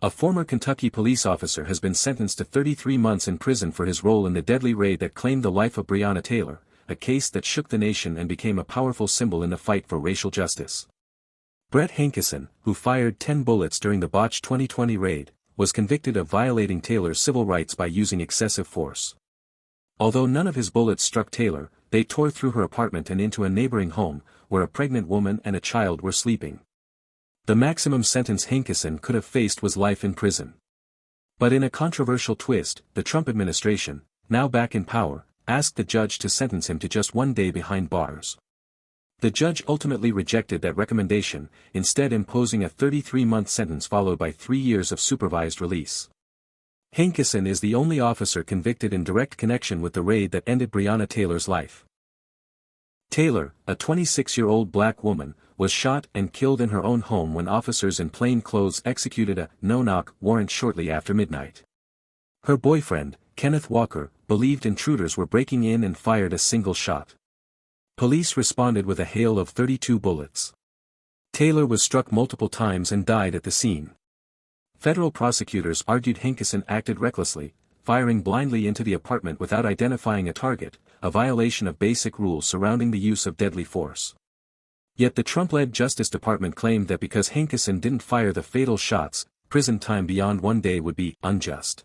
A former Kentucky police officer has been sentenced to 33 months in prison for his role in the deadly raid that claimed the life of Breonna Taylor, a case that shook the nation and became a powerful symbol in the fight for racial justice. Brett Hankison, who fired 10 bullets during the botched 2020 raid, was convicted of violating Taylor's civil rights by using excessive force. Although none of his bullets struck Taylor, they tore through her apartment and into a neighboring home, where a pregnant woman and a child were sleeping. The maximum sentence Hankison could have faced was life in prison. But in a controversial twist, the Trump administration, now back in power, asked the judge to sentence him to just 1 day behind bars. The judge ultimately rejected that recommendation, instead imposing a 33-month sentence followed by 3 years of supervised release. Hankison is the only officer convicted in direct connection with the raid that ended Breonna Taylor's life. Taylor, a 26-year-old black woman, was shot and killed in her own home when officers in plain clothes executed a no-knock warrant shortly after midnight. Her boyfriend, Kenneth Walker, believed intruders were breaking in and fired a single shot. Police responded with a hail of 32 bullets. Taylor was struck multiple times and died at the scene. Federal prosecutors argued Hankison acted recklessly, firing blindly into the apartment without identifying a target, a violation of basic rules surrounding the use of deadly force. Yet the Trump-led Justice Department claimed that because Hankison didn't fire the fatal shots, prison time beyond 1 day would be unjust.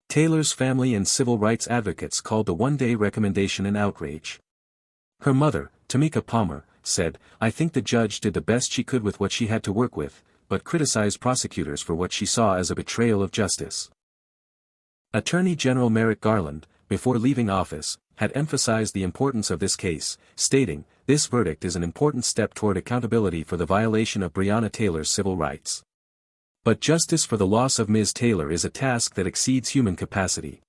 Taylor's family and civil rights advocates called the 1-day recommendation an outrage. Her mother, Tamika Palmer, said, "I think the judge did the best she could with what she had to work with," but criticized prosecutors for what she saw as a betrayal of justice. Attorney General Merrick Garland, before leaving office, had emphasized the importance of this case, stating, "This verdict is an important step toward accountability for the violation of Breonna Taylor's civil rights. But justice for the loss of Ms. Taylor is a task that exceeds human capacity."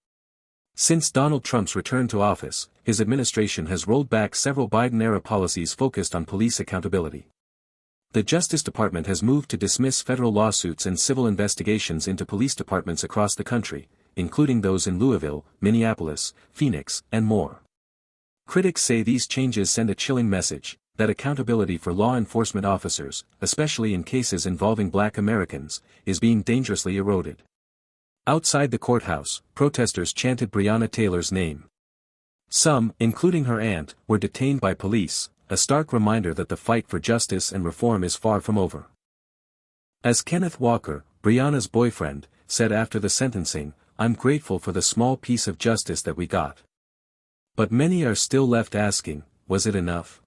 Since Donald Trump's return to office, his administration has rolled back several Biden-era policies focused on police accountability. The Justice Department has moved to dismiss federal lawsuits and civil investigations into police departments across the country, including those in Louisville, Minneapolis, Phoenix, and more. Critics say these changes send a chilling message, that accountability for law enforcement officers, especially in cases involving Black Americans, is being dangerously eroded. Outside the courthouse, protesters chanted Breonna Taylor's name. Some, including her aunt, were detained by police, a stark reminder that the fight for justice and reform is far from over. As Kenneth Walker, Breonna's boyfriend, said after the sentencing, "I'm grateful for the small piece of justice that we got. But many are still left asking, was it enough?"